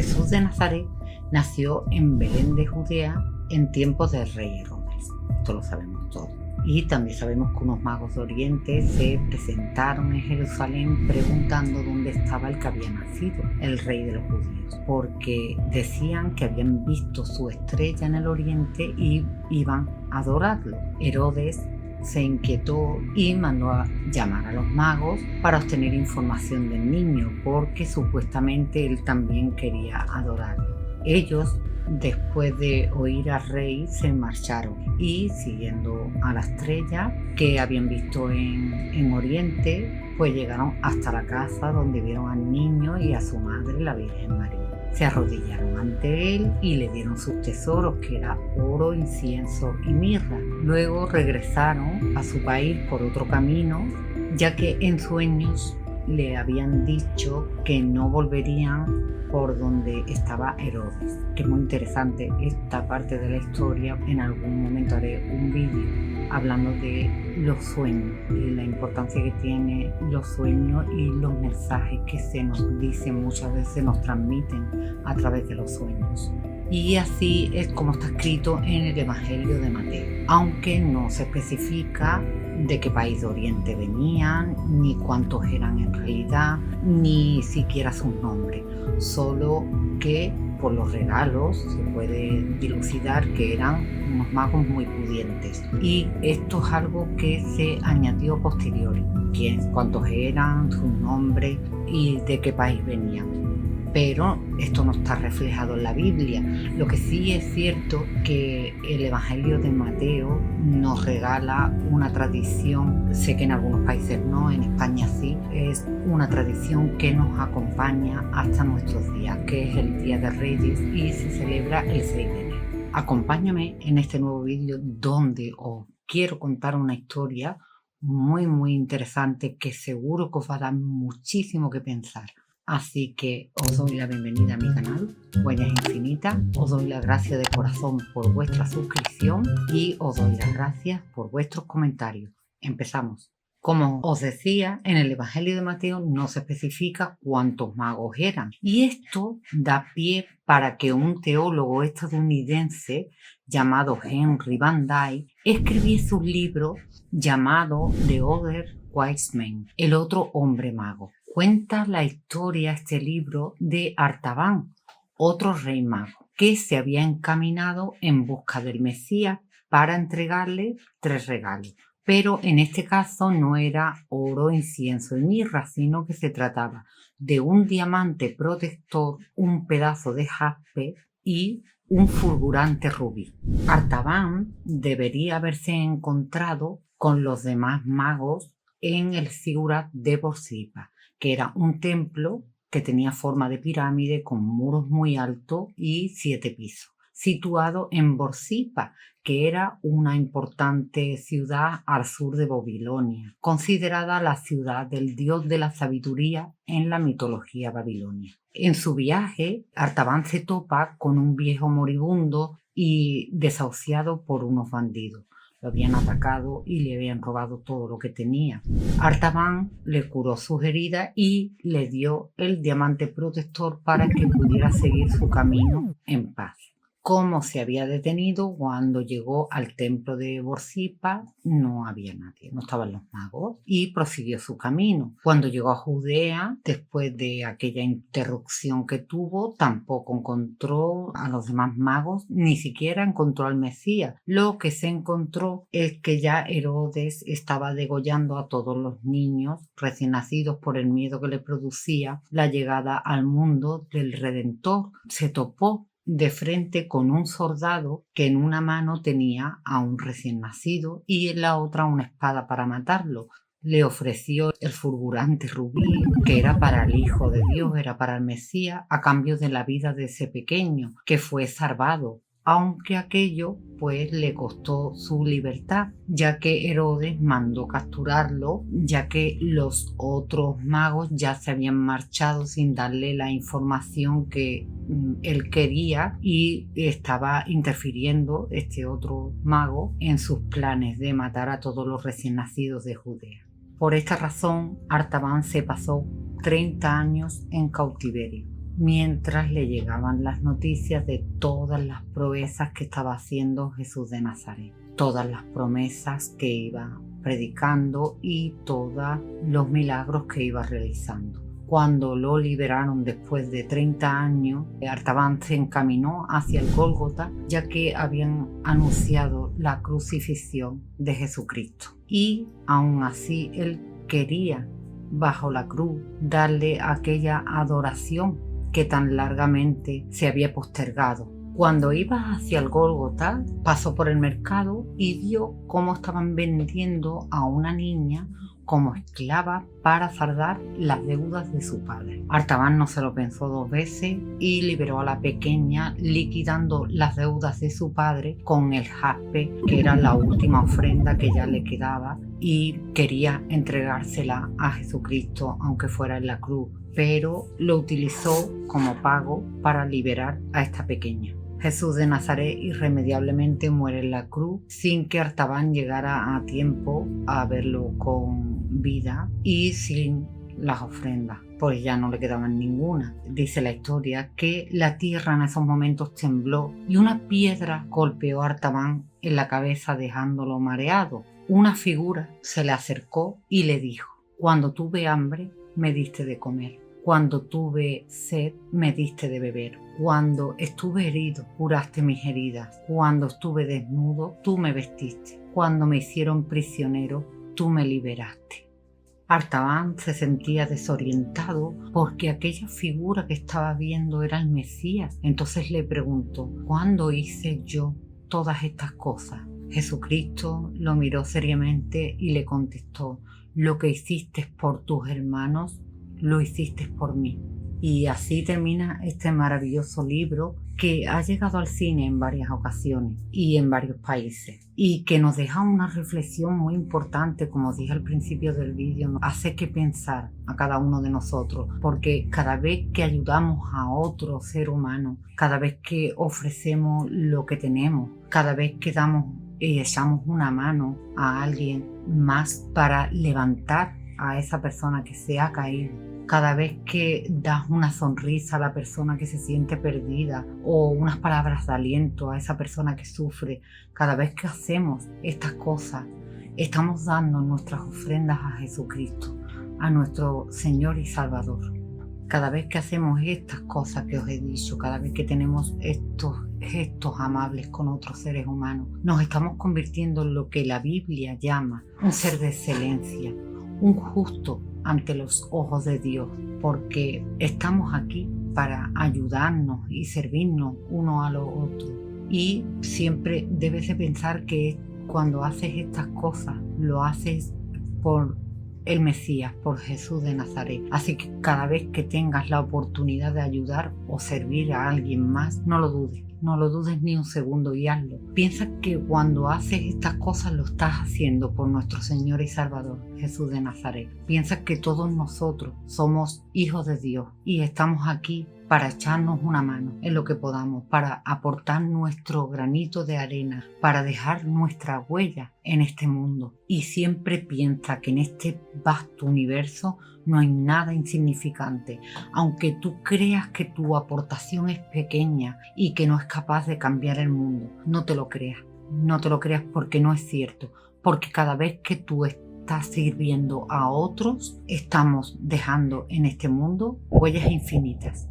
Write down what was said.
Jesús de Nazaret nació en Belén de Judea en tiempos del rey Herodes. Esto lo sabemos todos. Y también sabemos que unos magos de Oriente se presentaron en Jerusalén preguntando dónde estaba el que había nacido, el rey de los judíos, porque decían que habían visto su estrella en el Oriente y iban a adorarlo. Herodes se inquietó y mandó a llamar a los magos para obtener información del niño, porque supuestamente él también quería adorarlo. Ellos, después de oír al rey, se marcharon y, siguiendo a la estrella que habían visto en Oriente, pues llegaron hasta la casa donde vieron al niño y a su madre, la Virgen María. Se arrodillaron ante él y le dieron sus tesoros, que era oro, incienso y mirra. Luego regresaron a su país por otro camino, ya que en sueños le habían dicho que no volverían por donde estaba Herodes, que es muy interesante esta parte de la historia. En algún momento haré un vídeo hablando de los sueños y la importancia que tienen los sueños y los mensajes que se nos dicen, muchas veces nos transmiten a través de los sueños. Y así es como está escrito en el Evangelio de Mateo, aunque no se especifica de qué país de Oriente venían, ni cuántos eran en realidad, ni siquiera sus nombres, solo que por los regalos se puede dilucidar que eran unos magos muy pudientes. Y esto es algo que se añadió posterior, cuántos eran, sus nombres y de qué país venían. Pero esto no está reflejado en la Biblia. Lo que sí es cierto que el Evangelio de Mateo nos regala una tradición, sé que en algunos países no, en España sí, es una tradición que nos acompaña hasta nuestros días, que es el Día de Reyes y se celebra el 6 de enero. Acompáñame en este nuevo vídeo donde os quiero contar una historia muy interesante que seguro que os va a dar muchísimo que pensar. Así que os doy la bienvenida a mi canal, Huellas Infinitas, os doy las gracias de corazón por vuestra suscripción y os doy las gracias por vuestros comentarios. Empezamos. Como os decía, en el Evangelio de Mateo no se especifica cuántos magos eran. Y esto da pie para que un teólogo estadounidense llamado Henry Van Dyke escribiese un libro llamado The Other Wise Man, el otro hombre mago. Cuenta la historia este libro de Artaban, otro rey mago, que se había encaminado en busca del Mesías para entregarle 3 regalos. Pero en este caso no era oro, incienso y mirra, sino que se trataba de un diamante protector, un pedazo de jaspe y un fulgurante rubí. Artaban debería haberse encontrado con los demás magos en el Zigurat de Borsippa, que era un templo que tenía forma de pirámide con muros muy altos y 7 pisos, situado en Borsippa, que era una importante ciudad al sur de Babilonia, considerada la ciudad del dios de la sabiduría en la mitología babilonia. En su viaje, Artaban se topa con un viejo moribundo y desahuciado por unos bandidos. Lo habían atacado y le habían robado todo lo que tenía. Artaban le curó sus heridas y le dio el diamante protector para que pudiera seguir su camino en paz. Como se había detenido, cuando llegó al templo de Borsippa no había nadie, no estaban los magos y prosiguió su camino. Cuando llegó a Judea, después de aquella interrupción que tuvo, tampoco encontró a los demás magos, ni siquiera encontró al Mesías. Lo que se encontró es que ya Herodes estaba degollando a todos los niños recién nacidos por el miedo que le producía la llegada al mundo del Redentor. Se topó de frente con un soldado que en una mano tenía a un recién nacido y en la otra una espada para matarlo. Le ofreció el fulgurante rubí, que era para el Hijo de Dios, era para el Mesías, a cambio de la vida de ese pequeño, que fue salvado, aunque aquello pues le costó su libertad, ya que Herodes mandó capturarlo, ya que los otros magos ya se habían marchado sin darle la información que él quería y estaba interfiriendo este otro mago en sus planes de matar a todos los recién nacidos de Judea. Por esta razón, Artaban se pasó 30 años en cautiverio. mientras le llegaban las noticias de todas las proezas que estaba haciendo Jesús de Nazaret, todas las promesas que iba predicando y todos los milagros que iba realizando. Cuando lo liberaron después de 30 años, Artaban se encaminó hacia el Gólgota, ya que habían anunciado la crucifixión de Jesucristo. Y aún así él quería, bajo la cruz, darle aquella adoración que tan largamente se había postergado. Cuando iba hacia el Gólgota, pasó por el mercado y vio cómo estaban vendiendo a una niña como esclava para saldar las deudas de su padre. Artaban no se lo pensó 2 veces y liberó a la pequeña, liquidando las deudas de su padre con el jaspe, que era la última ofrenda que ya le quedaba, y quería entregársela a Jesucristo, aunque fuera en la cruz, pero lo utilizó como pago para liberar a esta pequeña. Jesús de Nazaret irremediablemente muere en la cruz sin que Artaban llegara a tiempo a verlo con vida y sin las ofrendas, pues ya no le quedaban ninguna. Dice la historia que la tierra en esos momentos tembló y una piedra golpeó a Artaban en la cabeza dejándolo mareado. Una figura se le acercó y le dijo: cuando tuve hambre me diste de comer, cuando tuve sed me diste de beber, cuando estuve herido curaste mis heridas, cuando estuve desnudo tú me vestiste, cuando me hicieron prisionero tú me liberaste. Artaban se sentía desorientado porque aquella figura que estaba viendo era el Mesías. Entonces le preguntó: ¿cuándo hice yo todas estas cosas? Jesucristo lo miró seriamente y le contestó: lo que hiciste por tus hermanos, lo hiciste por mí. Y así termina este maravilloso libro que ha llegado al cine en varias ocasiones y en varios países, y que nos deja una reflexión muy importante. Como dije al principio del vídeo, nos hace que pensar a cada uno de nosotros, porque cada vez que ayudamos a otro ser humano, cada vez que ofrecemos lo que tenemos, cada vez que damos y echamos una mano a alguien más para levantar a esa persona que se ha caído, cada vez que das una sonrisa a la persona que se siente perdida o unas palabras de aliento a esa persona que sufre, cada vez que hacemos estas cosas, estamos dando nuestras ofrendas a Jesucristo, a nuestro Señor y Salvador. Cada vez que hacemos estas cosas que os he dicho, cada vez que tenemos estos gestos amables con otros seres humanos, nos estamos convirtiendo en lo que la Biblia llama un ser de excelencia, un justo ante los ojos de Dios, porque estamos aquí para ayudarnos y servirnos uno a los otros. Y siempre debes de pensar que cuando haces estas cosas, lo haces por el Mesías, por Jesús de Nazaret. Así que cada vez que tengas la oportunidad de ayudar o servir a alguien más, no lo dudes. No lo dudes ni un segundo y hazlo. Piensa que cuando haces estas cosas lo estás haciendo por nuestro Señor y Salvador, Jesús de Nazaret. Piensa que todos nosotros somos hijos de Dios y estamos aquí para echarnos una mano en lo que podamos, para aportar nuestro granito de arena, para dejar nuestra huella en este mundo. Y siempre piensa que en este vasto universo no hay nada insignificante. Aunque tú creas que tu aportación es pequeña y que no es capaz de cambiar el mundo, no te lo creas. No te lo creas, porque no es cierto. Porque cada vez que tú estás sirviendo a otros, estamos dejando en este mundo huellas infinitas.